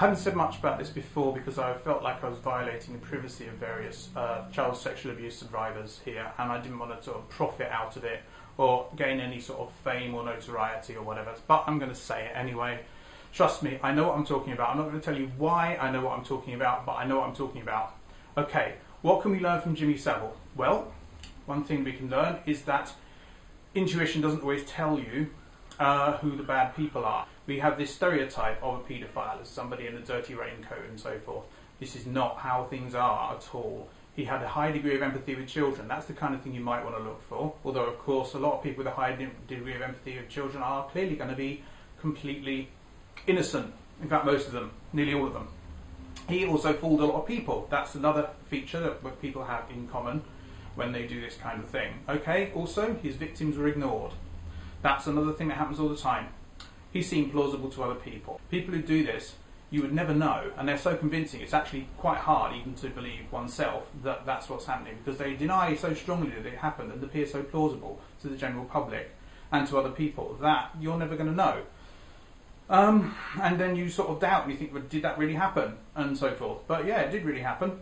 haven't said much about this before because I felt like I was violating the privacy of various child sexual abuse survivors here, and I didn't want to sort of profit out of it or gain any sort of fame or notoriety or whatever, but I'm going to say it anyway. Trust me, I know what I'm talking about. I'm not going to tell you why I know what I'm talking about, but I know what I'm talking about. Okay, what can we learn from Jimmy Savile? Well, one thing we can learn is that intuition doesn't always tell you who the bad people are. We have this stereotype of a paedophile as somebody in a dirty raincoat and so forth. This is not how things are at all. He had a high degree of empathy with children. That's the kind of thing you might want to look for. Although, of course, a lot of people with a high degree of empathy with children are clearly going to be completely innocent. In fact, most of them, nearly all of them. He also fooled a lot of people. That's another feature that people have in common when they do this kind of thing. Okay, also, his victims were ignored. That's another thing that happens all the time. He seemed plausible to other people. People who do this, you would never know, and they're so convincing, it's actually quite hard even to believe oneself that that's what's happening, because they deny so strongly that it happened and appear so plausible to the general public and to other people that you're never going to know. And then you sort of doubt and you think, well, did that really happen? And so forth. But yeah, it did really happen.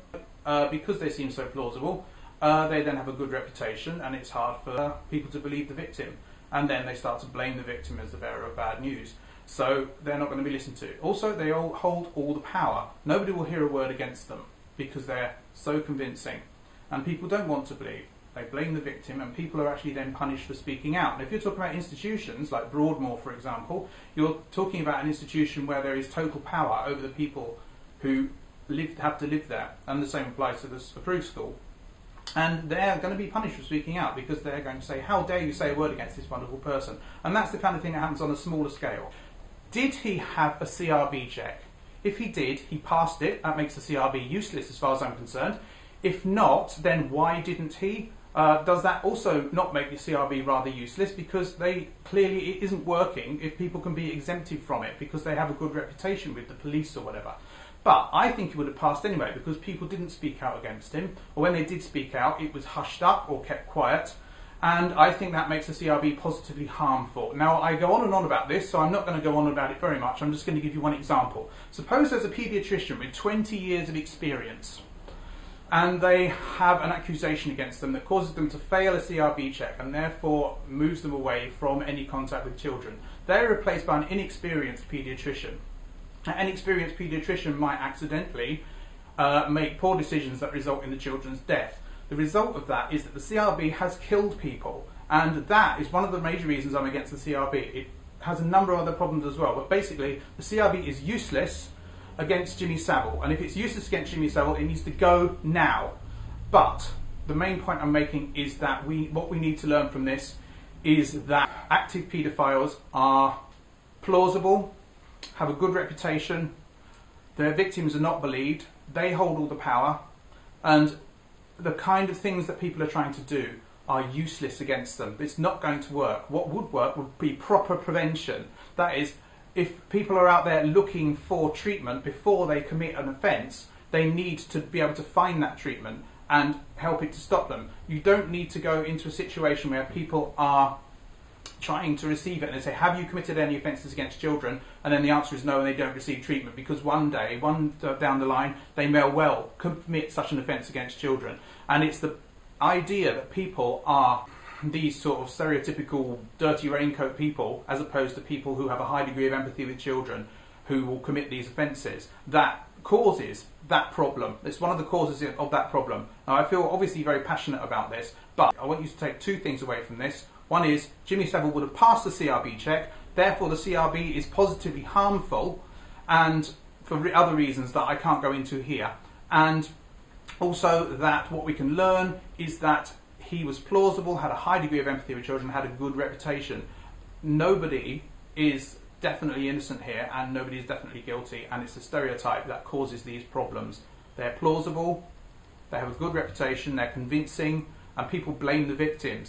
Because they seem so plausible, they then have a good reputation, and it's hard for people to believe the victim. And then they start to blame the victim as the bearer of bad news. So they're not going to be listened to. Also, they all hold all the power. Nobody will hear a word against them because they're so convincing. And people don't want to believe. They blame the victim, and people are actually then punished for speaking out. And if you're talking about institutions, like Broadmoor, for example, you're talking about an institution where there is total power over the people who have to live there. And the same applies to this approved school. And they're going to be punished for speaking out because they're going to say, how dare you say a word against this wonderful person? And that's the kind of thing that happens on a smaller scale. Did he have a CRB check? If he did, he passed it. That makes the CRB useless as far as I'm concerned. If not, then why didn't he? Does that also not make the CRB rather useless? Because it isn't working if people can be exempted from it because they have a good reputation with the police or whatever. But I think he would have passed anyway because people didn't speak out against him, or when they did speak out, it was hushed up or kept quiet, and I think that makes the CRB positively harmful. Now, I go on and on about this, so I'm not going to go on about it very much. I'm just going to give you one example. Suppose there's a paediatrician with 20 years of experience, and they have an accusation against them that causes them to fail a CRB check and therefore moves them away from any contact with children. They're replaced by an inexperienced paediatrician. An experienced paediatrician might accidentally make poor decisions that result in the children's death. The result of that is that the CRB has killed people, and that is one of the major reasons I'm against the CRB. It has a number of other problems as well, but basically the CRB is useless against Jimmy Savile, and if it's useless against Jimmy Savile, it needs to go now. But the main point I'm making is that what we need to learn from this is that active paedophiles are plausible, have a good reputation, their victims are not believed, they hold all the power, and the kind of things that people are trying to do are useless against them. It's not going to work. What would work would be proper prevention. That is, if people are out there looking for treatment before they commit an offence, they need to be able to find that treatment and help it to stop them. You don't need to go into a situation where people are trying to receive it and they say, have you committed any offences against children? And then the answer is no, and they don't receive treatment because one down the line, they may well commit such an offence against children. And it's the idea that people are these sort of stereotypical dirty raincoat people, as opposed to people who have a high degree of empathy with children who will commit these offences, that causes that problem. It's one of the causes of that problem. Now, I feel obviously very passionate about this, but I want you to take two things away from this. One is, Jimmy Savile would have passed the CRB check, therefore the CRB is positively harmful, and for other reasons that I can't go into here. And also that what we can learn is that he was plausible, had a high degree of empathy with children, had a good reputation. Nobody is definitely innocent here, and nobody is definitely guilty, and it's a stereotype that causes these problems. They're plausible, they have a good reputation, they're convincing, and people blame the victims.